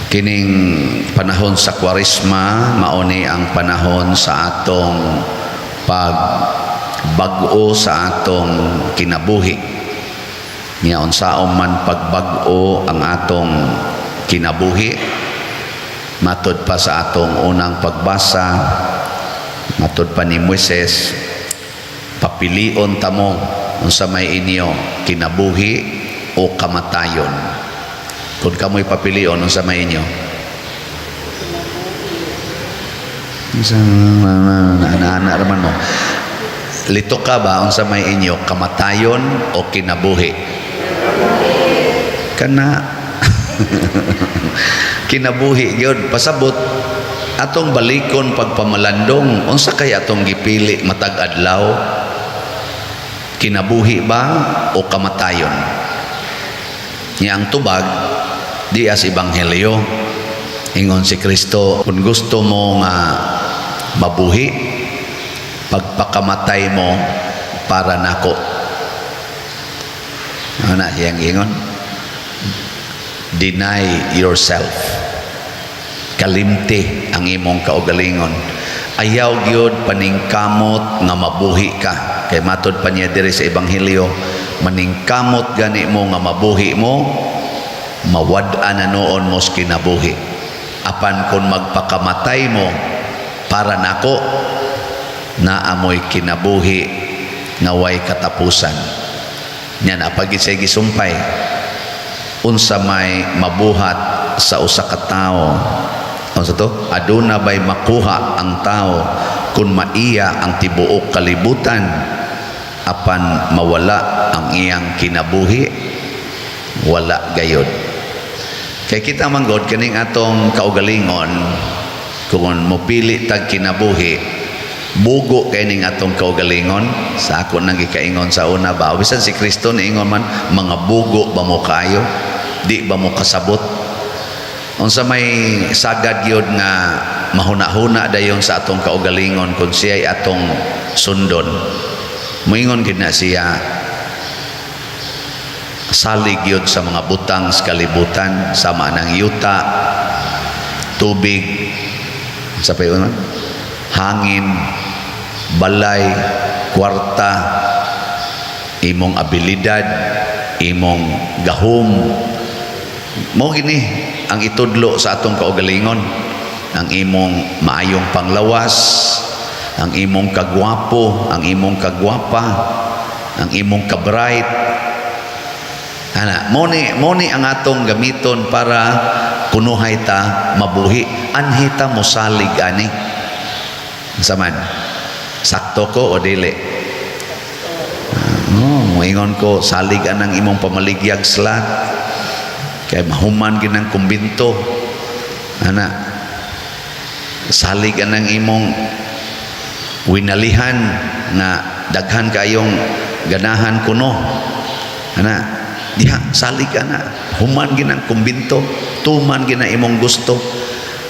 Kining panahon sa Kwaresma mauni ang panahon sa atong pagbag-o sa atong kinabuhi. Nya unsaon man pagbag-o ang atong kinabuhi, matud pa sa atong unang pagbasa, matud pa ni Moises, papilion tamo unsa may inyo, kinabuhi o kamatayon. Kung kamoy papilion unsa may inyo, ana raman mo, lito ka ba unsa may inyo, kamatayon o kinabuhi? Kana kinabuhi gyud. Pasabot atong balikon pagpamalandong, unsa kay atong gipili matag adlaw, kinabuhi ba o kamatayon? Nya ang tubag di as ebanghelyo, ingon si Kristo, kung gusto mo nga mabuhi, pagpakamatay mo para nako. Ano na siyang ingon? Deny yourself. Kalimti ang imong kaugalingon. Ayaw gyud paningkamot nga mabuhi ka. Kay matod pa niya diri sa ebanghelyo, maningkamot gani mo nga mabuhi mo, mawad-an na noon mo kinabuhi. Apan kung magpakamatay mo para nako, naamoy kinabuhi nga way katapusan. Nya na pagid say gisumpay, unsa may mabuhat sa usa ka tawo, unsa to? Aduna bay makuha ang tawo kung maiya ang tibuok kalibutan, apan mawala ang iyang kinabuhi, wala gayod. Kay kita manggod kaning atong kaugalingon, kung mopili tag kinabuhi, bugo kay ning atong kaugalingon. Sa ako nang gikaingon sa una ba, bisan si Kristo niingon man, mga bugo ba mo kayo, di ba mo kasabot? Unsa may sagad yun nga mahuna-huna dayon sa atong kaugalingon kung siya atong sundon. Moingon gid na siya, salig yun sa mga butang sa kalibutan, sama ng yuta, tubig, sa payon, hangin, balay, kwarta, imong abilidad, imong gahom. Mo gini ang itudlo sa atong kaugalingon, ang imong maayong panglawas, ang imong kagwapo, ang imong kagwapa, ang imong kabright. Ana, moni ang atong gamiton para kunuhay ta mabuhi. Anhita mo salig ani. Saman, sakto ko o dili? Moingon ko, salig anang imong pamaligyag slat. Kay mahuman ginang kumbinto. Ana, salig anang imong winalihan nga daghan kayong ganahan kuno. Ana, diha salig ana, human ginang kumbinto, tuman gina imong gusto.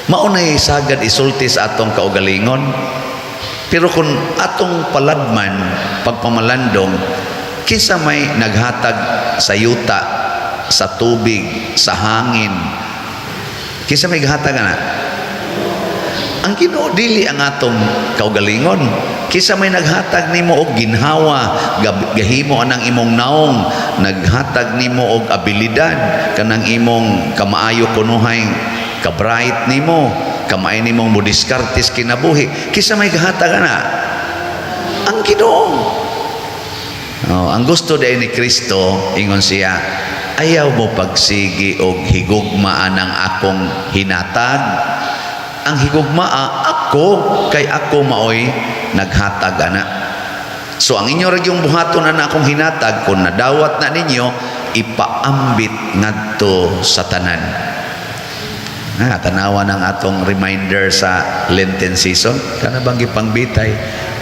Maunay sagad isulti sa atong kaugalingon. Pero kung atong paladman pagpamalandong, kisa may naghatag sa yuta, sa tubig, sa hangin, kisa may ghatag ana, ang Ginoo dili ang atong kaugalingon. Kisa may naghatag nimo og ginhawa, gahimo anang imong naong, naghatag nimo og abilidad kanang imong kamaayo kunuhay, ka-bright nimo, kamay nimong modiskartes kinabuhi. Kisa may gahatag ana, ang Ginoo. Ang gusto day ni Kristo, ingon siya, ayaw mo pagsigi og higugma anang akong hinatag. Ang higugmaa ako, kay ako maoy naghatag ana. So ang inyo ragyong buhaton ana akong hinatag, kung nadawat na ninyo, ipaambit ngadto sa tanan. Tanawa ng atong reminder sa Lenten season, kana bang gipangbitay,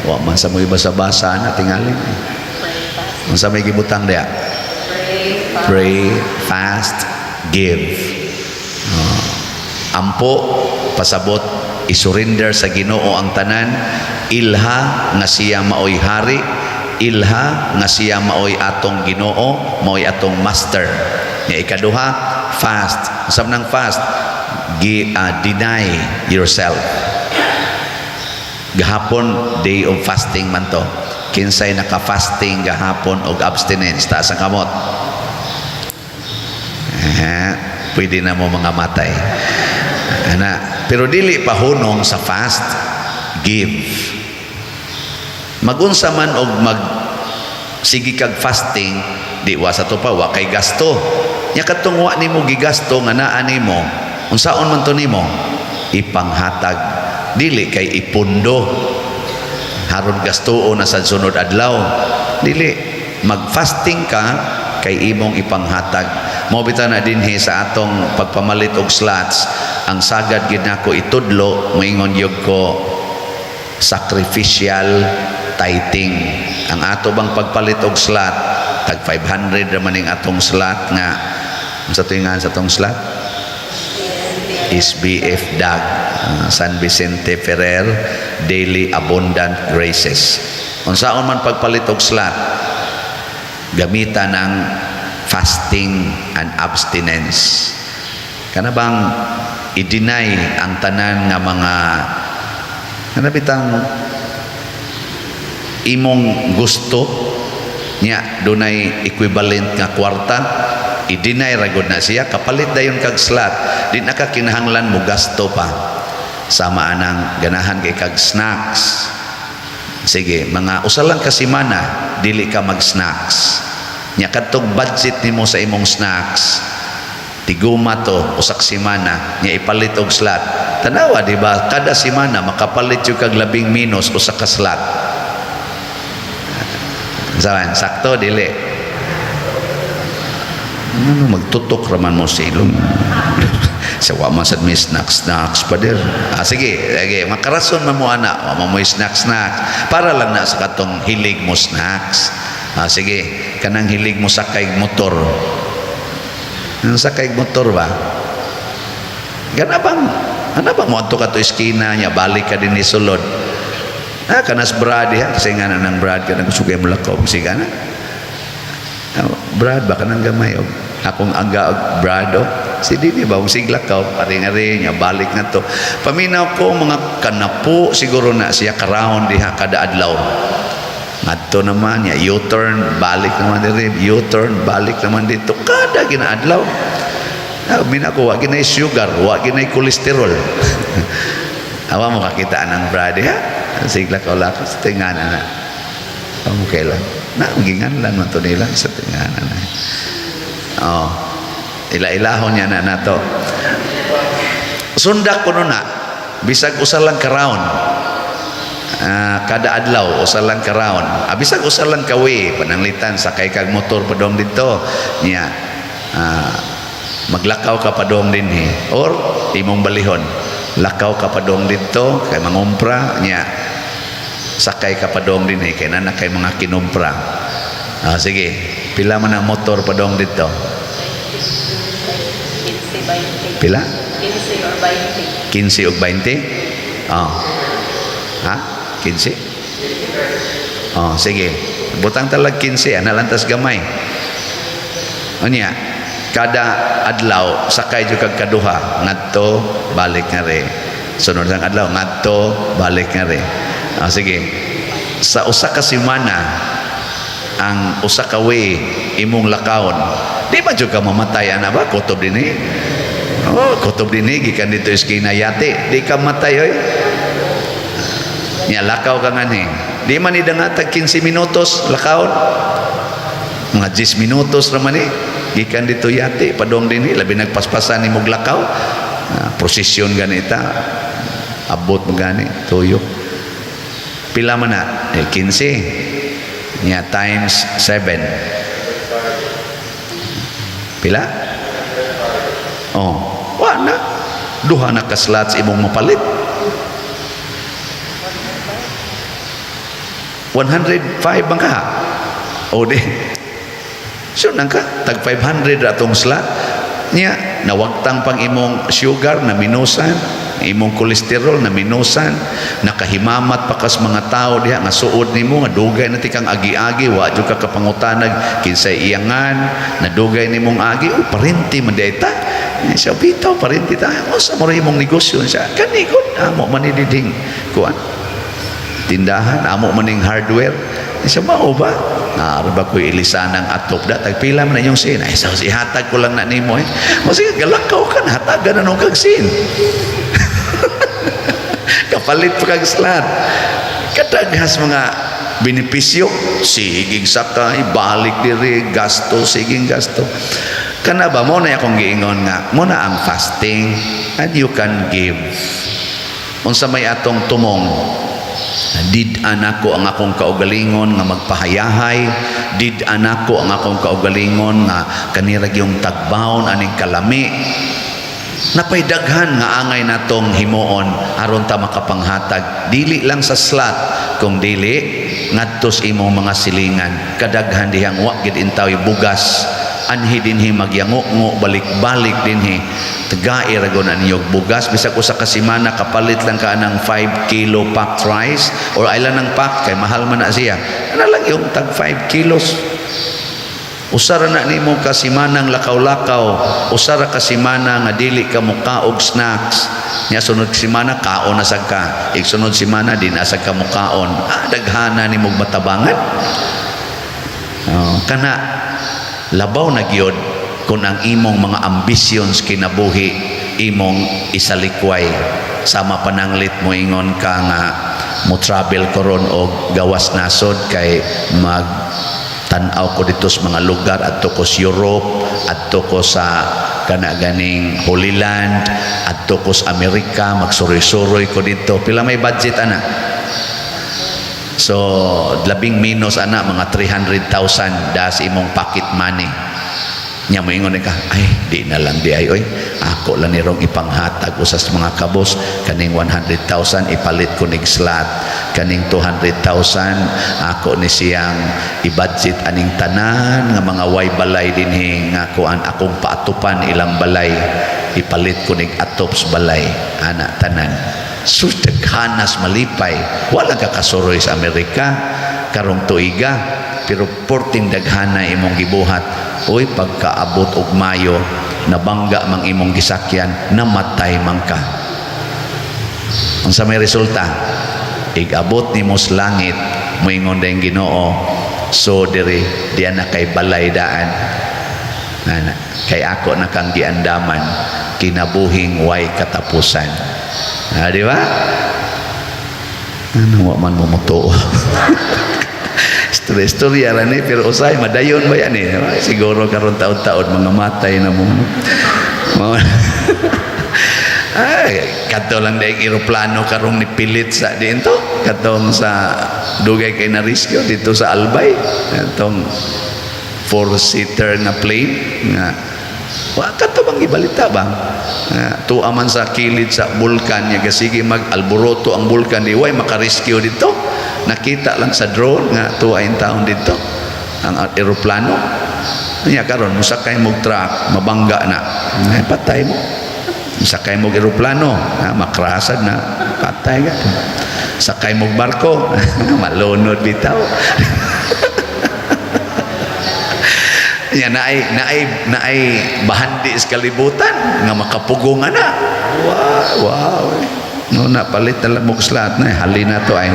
wa man sa mo'y basa-basa na tingali. Kung sa may gibutang diya, pray, fast, give. Ampo, pasabot, isurrender sa Ginoo ang tanan, ilha nga siya maoy hari, ilha nga siya maoy atong Ginoo, maoy atong master. Nga ikaduha, fast. Usab nang fast, deny yourself. Gahapon day of fasting man to. Kinsay naka-fasting gahapon og abstinence taas ang kamot. Pwede na mo mga matay. Pero dili pa hunong sa fast, give. Magunsa man og sige kag fasting, di wa sa to pa wa kay gasto. Nya katong wa nimo gigasto nga naa nimo, unsaon man to nimo? Ipanghatag, dili kay ipundo. Haron gastuon na sa sunod adlaw. Dili, mag-fasting ka kay imong ipanghatag. Mao bitaw na dinhi sa atong pagpamalit og slots, ang sagad gid nako itudlo moingon yug ko sacrificial tithing. Ang ato bang pagpalit og slot tag 500 ra maning atong slot nga sa tuingan sa atong slot SBF DAG, San Vicente Ferrer Daily Abundant Graces. Unsaon man pagpalit og slot, gamitan ng fasting and abstinence. Kana bang i-deny ang tanan nga mga bitang imong gusto nya dunay equivalent nga kwarta, i-deny ragod na siya, kapalit dayon kag slot, di na ka kinahanglan mo gasto pa. Sama anang ganahan kay kag snacks. Sige, mga usa lang ka semana dili ka mag-snacks. Nya kadtong budget nimo sa imong snacks, tiguma to usak semana, nya ipalit og slot. Tanawa di ba, kada semana makapalit yung kag labing minus usak ka slot. Saban, sakto dili. Magtutok raman mo silong. Sa waman sad may snacks pa der. Sige, makarason man mo ana, wa mo snacks. Para lang na sa katong hilig mo snacks. Sige, kanang hilig mo sakay motor. Nang sakay motor ba? Gana bang mo ato ka to iskina niya, balik ka din ni sulod. Kanas brad ya, kasi nga ng brad ka nang sugay mo lakaw. Sige na. Brad ba ka nang gamay? Akong aga og brado. Si Dini ba, sigla ka, pari-ngari niya, balik na to. Paminaw ko, mga kanapo, siguro na siya karound diha kada adlaw. Ngadto naman niya, U-turn, balik naman dito, U-turn, balik naman dito, kada ginaadlaw. Mina ko, wag ginay sugar, wag ginay kolesterol. Awa mo kakitaan ng brad, ha? Sigla ka wala ko, sa tinganan na. Okay lang. Nagingan lang ito nila sa tinganan na. Ila-ilahon niya na nato. Sundak ko na bisag usa lang ka round. Kada adlaw usa lang ka round. Bisag usa lang ka way pananglitan sakay kag motor padong dito niya. Maglakaw ka padong dinhi or imong balihon. Lakaw ka padong dito kay mangumpra niya. Sakay ka padong dinhi kay nana kay mga kinumpra. Sige, pila man ang motor padong dito? Pila? 15 or 20. 15 o 20? Ha? 15? Sige. Butang talag 15, analantas gamay. Unya, kada adlaw, sakay jud kag kaduha, ngadto, balik nga re. Sunod sang adlaw, ngadto, balik nga re. Sige. Sa usa ka semana, ang usa ka way imong lakawon, di ba jud ka mamatay ana ba? Kutob dinhi. Kutob dinhi gikan dito iskina yate, di ka matay oy. Nya lakaw ka ngani. Di man idangatag 15 minutos lakawon. Mga 10 minutos ra man gikan dito yate padong dinhi, labi nagpaspasan imong lakaw. Prosesyon ganita. Abot mo gani tuyo. Pila man na? 15. Nya times 7. Pila? Wala. Duha na ka slots imong mapalit. 105 bang ka? Di. So nang ka tag 500 atong slot nya nawagtang pang imong sugar na minusan, imong kolesterol na minusan, nakahimamat pa kas mga tao diha nga suod nimo nga dugay na tikang agi-agi, wa jud ka kapangutanag kinsay iyangan na dugay nimong agi, parenti man diay ta. Siya, bitaw pa rin kita. O, sa mo rin mong negosyo siya. Kanikot, amo manididing. Kuan. Tindahan, amo maning hardware. Siya, mao ba? Ba ko ilisan ng atop da. Tagpila man na yung sin. Ay, so, ihatag ko lang na nimo eh. O, sige, galakaw ka na. Hatagan na nung kag sin. Kapalit pa kag slot. Kadaghas mga benepisyo, sigig sakay, balik diri, gasto, siging gasto. Kana ba mo na akong giingon nga, mo na ang fasting and you can give. Unsa may atong tumong, did anako ang akong kaugalingon nga magpahayahay, did anako ang akong kaugalingon nga kanirag yung tagbawon aning kalami. Napaydaghan nga angay natong himuon aron ta makapanghatag dili lang sa slot kung dili ngadtos imong mga silingan kadaghan dihang wa gid intaw bugas anhi dinhi magyango balik-balik dinhi tagai ragon aniyog bugas bisag usa ka semana kapalit lang ka ng 5 kilo packed rice or ilan ng pack kay mahal man na siya ana lang yung tag 5 kilos. Usara na nimo ka simanang lakaw-lakaw, usara ka simana nga dili ka mukaog snacks. Nya sunod simana kaon na sad ka. Sunod simana din asag ka mukaon. Daghana nimo matabangan. Kana labaw na gyud kung ang imong mga ambitions kinabuhi imong isalikway sama pananglit mo ingon ka nga mo travel koron og gawas nasod kay tanaw ko dito sa mga lugar adto ko sa Europe, adto ko sa ganing Holy Land, adto ko sa Amerika, magsuroy-suroy ko dito. Pila may budget ana? So, labing minus ana mga 300,000 das imong pocket money. Nya mo ingon ka, ay di na lang di ay oy. Ako lang nirong ipanghatag usas mga kabos kaning 100,000 ipalit ko nig slot, kaning 200,000 ako ni siyang i-budget aning tanan nga mga way balay dinhi nga kuan akong paatupan ilang balay ipalit ko nig atops balay ana tanan. Sudaghanas malipay wala ka kasuroy sa Amerika karong tuiga pero porting daghana imong gibuhat. Uy, pagkaabot og Mayo, nabangga mang imong gisakyan, namatay man ka. Ang sa may resulta, igabot ni mo sa langit, moingon dahil Ginoo, so diri, diyan na kay balay daan. Kay ako na kang giandaman, kinabuhing way katapusan. Di ba? Ano man mo mutuo? Istorya lang eh, pero usay, madayon ba yan eh? Siguro karon taon-taon, mga matay na mo. Ay, kato lang dahil aeroplano karong nipilit sa dito. Katong sa dugay kay nariskyo dito sa Albay. Katong 4-seater na plane. Nga, kato bang ibalita ba? Tuaman sa kilid sa bulkan niya, sige mag-alboroto ang bulkan, di way makariskyo dito. Nakita lang sa drone nga tuwain taon dito ang aeroplano niya karon musakay mo truck mabangga na patay mo musakay mo aeroplano makrasad na patay ka sakay mo barko malunod bitaw niya naay bahandi sa kalibutan nga makapugungan na wow no na palit na lang mo slot na halina to ay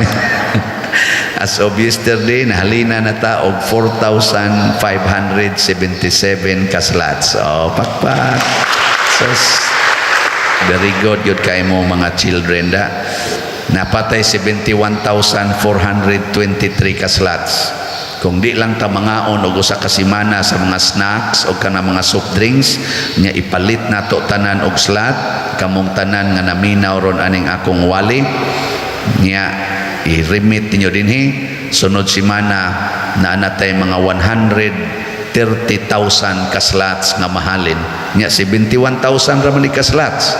as of yesterday, nahalina na ta og 4,577 ka slots. So, pakpak. So, very good yun kayo mo mga children da. Napatay 71,423 ka slots. Kung di lang ta mangaon og usa ka semana sa mga snacks o kana mga soft drinks, nya ipalit nato tanan og slot, kamong tanan nga naminaw ron aning akong wali. Nya i-remit ninyo dinhi sunod semana na natay mga 130,000 ka slots nga mahalin nya 71,000 ra man ka slots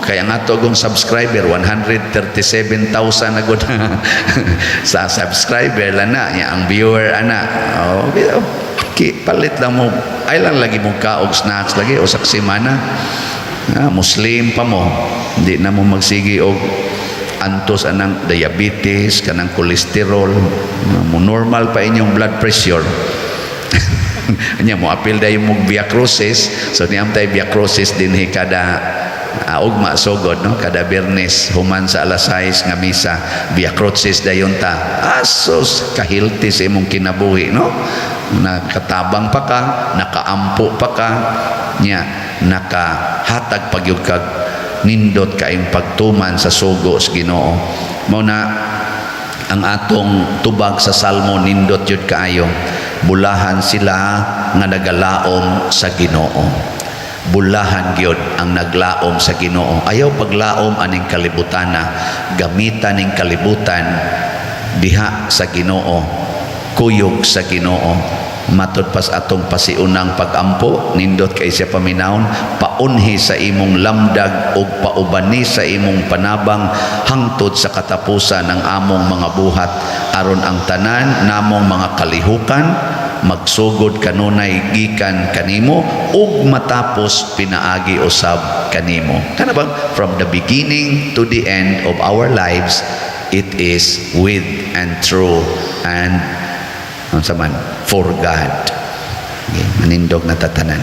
kaya nga to gong subscriber 137,000 na gud sa subscriber lang na nya ang viewer ana palit lang mo ay lang lagi mo kaog snacks lagi usak semana Muslim pa mo hindi na mo magsigi og antos anang diabetes kanang kolesterol mo normal pa inyong blood pressure nya mo apil dayon mo Via Crucis, so niyam tay Via Crucis dinhi kada ugma sugod no, kada Biyernes human sa alas 6 nga misa Via Crucis dayon ta. Asos kahilti sa imong kinabuhi no, nakatabang pa ka, nakaampo pa ka nya, nakahatag pagyud kag nindot kaayong pagtuman sa sugo sa Ginoo. Mao na ang atong tubag sa Salmo, nindot yun kaayo, bulahan sila nga nagalaom sa Ginoo. Bulahan gyud ang naglaom sa Ginoo. Ayaw paglaom aning kalibutan na, gamitan ning kalibutan diha sa Ginoo, kuyog sa Ginoo. Matod pas atong pasiunang pagampo, nindot kay siya paminawon, paunhi sa imong lamdag ug paubani sa imong panabang hangtod sa katapusan ng among mga buhat, aron ang tanan namong mga kalihukan magsugod kanunay gikan kanimo ug matapos pinaagi usab kanimo. Kana bang from the beginning to the end of our lives, it is with and through and for God. Okay, manindog na tatanan.